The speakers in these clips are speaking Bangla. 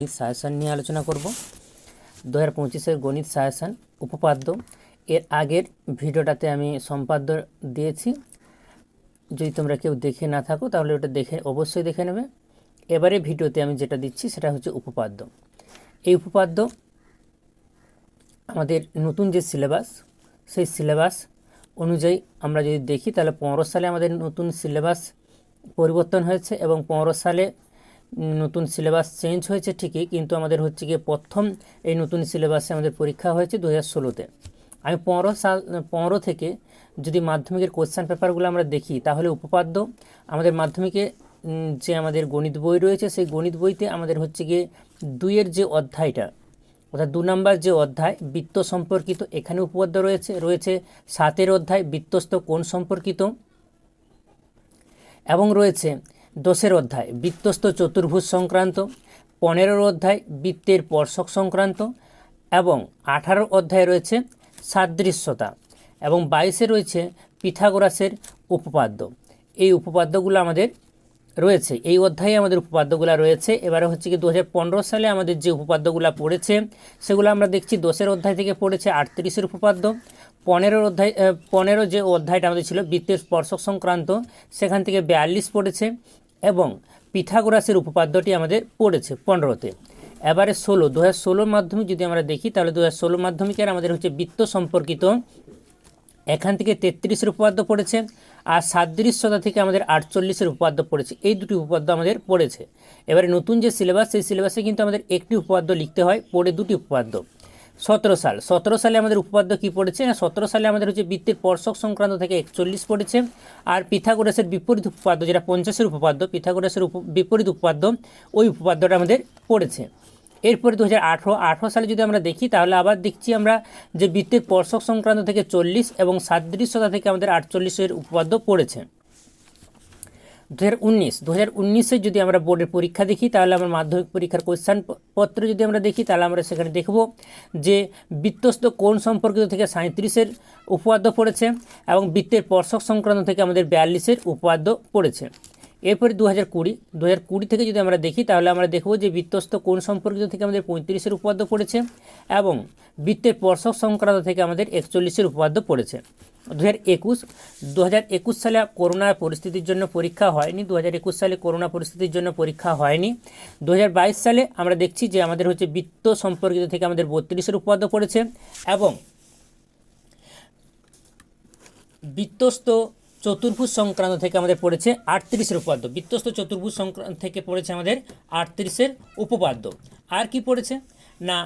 সাজেশন নিয়ে আলোচনা করব। 2025-এর গণিত সাজেশন উপপাদ্য। এর আগের ভিডিওটাতে আমি সম্পাদ্য দিয়েছি, যদি তোমরা কেউ দেখে না থাকো তাহলে ওটা অবশ্যই দেখে নেবে। এবারে ভিডিওতে আমি যেটা দিচ্ছি সেটা হচ্ছে উপপাদ্য। এই উপপাদ্য আমাদের নতুন যে সিলেবাস, সেই সিলেবাস অনুযায়ী আমরা যদি দেখি তাহলে 15 সালে আমাদের নতুন সিলেবাস পরিবর্তন হয়েছে এবং 15 সালে নতুন সিলেবাস চেঞ্জ হয়েছে ঠিকই, কিন্তু আমাদের হচ্ছে গিয়ে প্রথম এই নতুন সিলেবাসে আমাদের পরীক্ষা হয়েছে 2016-তে। আমি 15 থেকে যদি মাধ্যমিকের কোশ্চেন পেপারগুলো আমরা দেখি তাহলে উপপাদ্য আমাদের মাধ্যমিকে যে আমাদের গণিত বই রয়েছে, সেই গণিত বইতে আমাদের হচ্ছে গিয়ে 2-এর যে অধ্যায়টা, অর্থাৎ 2 নম্বর যে অধ্যায় বৃত্ত সম্পর্কিত, এখানে উপপাদ্য রয়েছে 7-এর অধ্যায় বৃত্তস্থ কোণ সম্পর্কিত, এবং রয়েছে 10-এর অধ্যায় বৃত্তস্থ চতুর্ভুজ সংক্রান্ত, 15-এর অধ্যায় বৃত্তের স্পর্শক সংক্রান্ত, এবং 18-এর অধ্যায় রয়েছে সাদৃশ্যতা, এবং 22-এ রয়েছে পিথাগোরাসের উপপাদ্য। এই উপপাদ্যগুলো আমাদের রয়েছে, এই অধ্যায়ে আমাদের উপপাদ্যগুলো রয়েছে। এবারে হচ্ছে কি 2015 সালে আমাদের যে উপপাদ্যগুলো পড়েছে সেগুলো আমরা দেখছি 10-এর অধ্যায় থেকে পড়েছে 38-এর উপপাদ্য, 15 যে অধ্যায়টা আমাদের ছিল বৃত্তের স্পর্শক সংক্রান্ত, সেখান থেকে 42 পড়েছে, এবং পিথাগোরাসের উপপাদ্যটি আমাদের পড়েছে 15-তে। এবারে 2016 মাধ্যমিক যদি আমরা দেখি তাহলে 2016 মাধ্যমিকের আমাদের হচ্ছে বৃত্ত সম্পর্কিত, এখান থেকে 33-এর উপপাদ্য পড়েছে, আর সাদৃশ্যতা থেকে আমাদের 48-এর উপপাদ্য পড়েছে। এই দুটি উপপাদ্য আমাদের পড়েছে। এবারে নতুন যে সিলেবাস, সেই সিলেবাসে কিন্তু আমাদের একটি উপপাদ্য লিখতে হয়, পড়ে দুটি উপপাদ্য। 17 সালে আমাদের উপপাদ্য কি পড়েছে না, 17 সালে আমাদের হচ্ছে বৃত্তের স্পর্শক সংক্রান্ত থেকে 41 পড়েছে, আর পিথাগোরাসের বিপরীত উপপাদ্য যেটা 50-এর উপপাদ্য, পিথাগোরাসের বিপরীত উপপাদ্য, ওই উপপাদ্যটা আমাদের পড়েছে। এরপরে 2018 সালে যদি আমরা দেখি তাহলে আবার দেখছি আমরা যে বৃত্তের স্পর্শক সংক্রান্ত থেকে 40 এবং সাদৃশ্যতা থেকে আমাদের 48-এর উপপাদ্য পড়েছে। 2019-এ যদি আমরা বোর্ডের পরীক্ষা দেখি তাহলে আমরা মাধ্যমিক পরীক্ষার কোশ্চেন পত্র যদি আমরা দেখি তাহলে আমরা সেখানে দেখব যে বৃত্তস্থ কোণ সম্পর্কিত থেকে 37-এর উপপাদ্য পড়েছে, এবং বৃত্তের স্পর্শক সংক্রান্ত থেকে আমাদের 42-এর উপপাদ্য পড়েছে। এরপরে 2020 থেকে যদি আমরা দেখি তাহলে আমরা দেখব যে বৃত্তস্থ কোণ সম্পর্কিত থেকে আমাদের 35-এর উপপাদ্য পড়েছে, এবং বৃত্তের স্পর্শক সংক্রান্ত থেকে আমাদের 41-এর উপপাদ্য পড়েছে। 2021 সালে করোনা পরিস্থিতির জন্য পরীক্ষা হয়নি, 2021 সালে করোনা পরিস্থিতির জন্য পরীক্ষা হয়নি। 2022 সালে আমরা দেখছি যে আমাদের হচ্ছে বৃত্ত সম্পর্কিত থেকে আমাদের 32-এর উপপাদ্য পড়েছে, এবং বৃত্তস্থ চতুর্ভুজ সংক্রান্ত থেকে আমাদের পড়েছে 38-এর উপপাদ্য। বৃত্তস্থ চতুর্ভুজ সংক্রান্ত থেকে পড়েছে আমাদের 38-এর উপপাদ্য। আর কি পড়েছে না,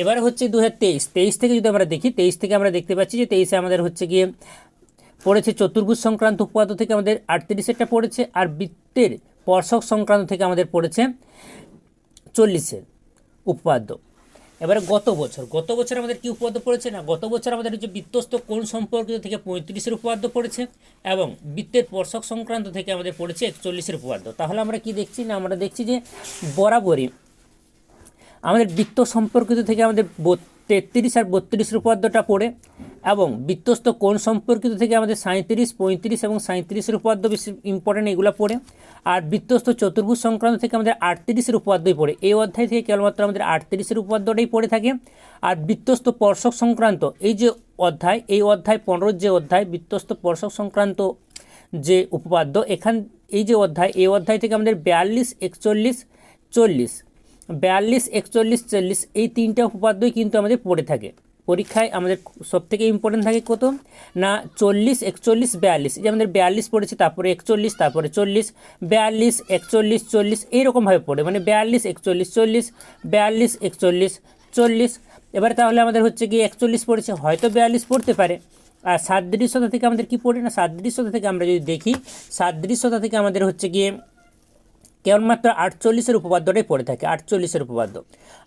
এবারে হচ্ছে 2023 থেকে যদি আমরা দেখি, 23 থেকে আমরা দেখতে পাচ্ছি যে 23-এ আমাদের হচ্ছে গিয়ে পড়েছে চতুর্ভুজ সংক্রান্ত উপপাদ্য থেকে আমাদের 38-এরটা পড়েছে, আর বৃত্তের স্পর্শক সংক্রান্ত থেকে আমাদের পড়েছে 40-এর উপপাদ্য। এবারে গত বছর আমাদের কি উপপাদ্য পড়েছে না, গত বছর আমাদের হচ্ছে বৃত্তস্থ কোণ সম্পর্কিত থেকে 35-এর উপপাদ্য পড়েছে, এবং বৃত্তের স্পর্শক সংক্রান্ত থেকে আমাদের পড়েছে 41-এর উপপাদ্য। তাহলে আমরা কি দেখছি না, আমরা দেখছি যে বরাবরই আমাদের বৃত্ত সম্পর্কিত থেকে আমাদের 33 আর 32-এর উপপাদ্যটা পড়ে, এবং বৃত্তস্থ কোণ সম্পর্কিত থেকে আমাদের 37, 35 এবং 37-এর উপপাদ্য বেশি ইম্পর্টেন্ট, এগুলো পড়ে, আর বৃত্তস্থ চতুর্ভুজ সংক্রান্ত থেকে আমাদের 38-এর উপপাদ্যই পড়ে। এই অধ্যায় থেকে কেবলমাত্র আমাদের 38-এর উপপাদ্যটাই পড়ে থাকে। আর বৃত্তস্থ স্পর্শক সংক্রান্ত এই যে অধ্যায়, এই অধ্যায় 15 যে অধ্যায় বৃত্তস্থ স্পর্শক সংক্রান্ত যে উপপাদ্য, এই যে অধ্যায়, এই অধ্যায় থেকে আমাদের 42, 41, 40, 42, 41, 40 এই তিনটা উপপাদ্যই কিন্তু আমাদের পড়ে থাকে। পরীক্ষায় আমাদের সবথেকে ইম্পর্টেন্ট থাকে কত না 40, 41, 42, এই যে আমাদের 42 পড়েছে, তারপরে 41, তারপরে 40, 42, 41, 40 এইরকমভাবে পড়ে, মানে 42, 41, 40, 42, 41, 40। এবারে তাহলে আমাদের হচ্ছে কি 41 পড়েছে, হয়তো 42 পড়তে পারে। আর সাদৃশ্যতা থেকে আমাদের কি পড়ে না, সাদৃশ্যতা থেকে আমরা যদি দেখি, সাদৃশ্যতা থেকে আমাদের হচ্ছে গিয়ে কেবলমাত্র 48-এর উপপাদ্যটাই পড়ে থাকে, 48-এর উপপাদ্য।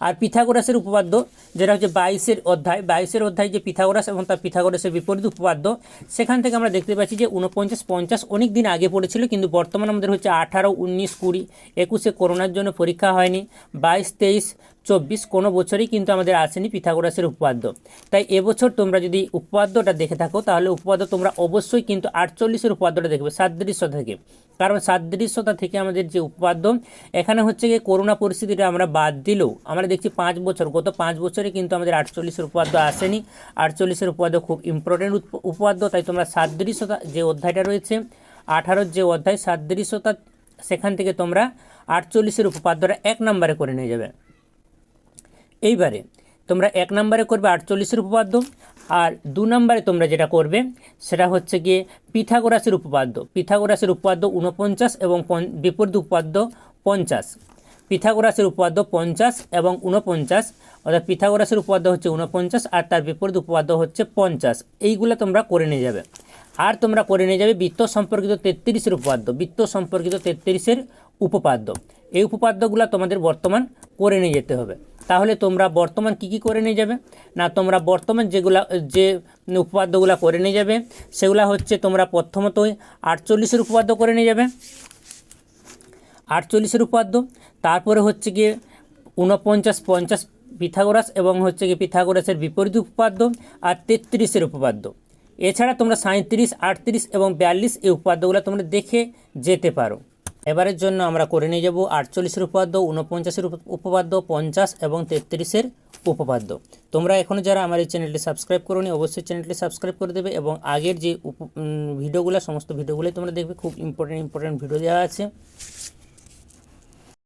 আর পিথাগোরাসের উপপাদ্য যেটা হচ্ছে 22-এর অধ্যায় যে পিথাগোরাস এবং তার পিথাগোরাসের বিপরীত উপপাদ্য, সেখান থেকে আমরা দেখতে পাচ্ছি যে 49, 50 অনেক দিন আগে পড়েছিল, কিন্তু বর্তমানে আমাদের হচ্ছে 18, 19, 20, 21-এ করোনার জন্য পরীক্ষা হয়নি, 22, 23, 24 কোনো বছরই কিন্তু আমাদের আসেনি পিথাগোরাসের উপপাদ্য। তাই এবছর তোমরা যদি উপপাদ্যটা দেখে থাকো তাহলে উপপাদ্য তোমরা অবশ্যই কিন্তু 48-এর উপপাদ্যটা দেখবে সাদৃশ্য থেকে। কারণ সাদৃশ্যতা থেকে আমাদের যে উপপাদ্য, এখানে হচ্ছে গিয়ে করোনা পরিস্থিতিটা আমরা বাদ দিলেও আমরা দেখছি 5 বছর, গত 5 বছরে কিন্তু আমাদের 48-এর উপপাদ্য আসেনি। 48-এর উপপাদ্য খুব ইম্পর্টেন্ট উপপাদ্য, তাই তোমরা সাদৃশ্যতা যে অধ্যায়টা রয়েছে 18-র যে অধ্যায় সাদৃশ্যতা, সেখান থেকে তোমরা 48-এর উপপাদ্যটা 1 নম্বরে করে নিয়ে যাবে। এইবারে তোমরা 1 নম্বরে করবে 48-এর উপপাদ্য, আর 2 নম্বরে তোমরা যেটা করবে সেটা হচ্ছে গিয়ে পিথাগোরাসের উপপাদ্য। পিথাগোরাসের উপপাদ্য 49 এবং বিপরীত উপপাদ্য 50। পিথাগোরাসের উপপাদ্য 50 এবং 49, অর্থাৎ পিথাগোরাসের উপপাদ্য হচ্ছে 49 আর তার বিপরীত উপপাদ্য হচ্ছে 50। এইগুলো তোমরা করে নিয়ে যাবে। আর তোমরা করে নিয়ে যাবে বৃত্ত সম্পর্কিত 33-এর উপপাদ্য। বৃত্ত সম্পর্কিত 33-এর উপপাদ্য, এই উপপাদ্যগুলো তোমাদের বর্তমান করে নিয়ে যেতে হবে। তাহলে তোমরা বর্তমান কি করে নিয়ে যাবে না, তোমরা বর্তমান যে উপপাদ্যগুলো করে নিয়ে যাবে সেগুলো হচ্ছে তোমরা প্রথমতই 48-এর উপপাদ্য করে নিয়ে যাবে, 48-এর উপপাদ্য। তারপরে হচ্ছে গিয়ে 49, 50 পিথাগোরাস এবং হচ্ছে গিয়ে পিথাগোরাসের বিপরীত উপপাদ্য, আর 33-এর উপপাদ্য। এছাড়া তোমরা 37, 38 এবং 42 এই উপপাদ্যগুলো তোমরা দেখে যেতে পারো। এবারের জন্য আমরা করে নিয়ে যাব 48-এর উপপাদ্য, 49-এর উপপাদ্য, 50 এবং 33-এর উপপাদ্য। তোমরা এখনও যারা আমার এই চ্যানেলটি সাবস্ক্রাইব করোনি অবশ্যই চ্যানেলটি সাবস্ক্রাইব করে দেবে এবং আগের যে ভিডিওগুলো সমস্ত ভিডিওগুলোই তোমরা দেখবে, খুব ইম্পর্টেন্ট ভিডিও দেওয়া আছে।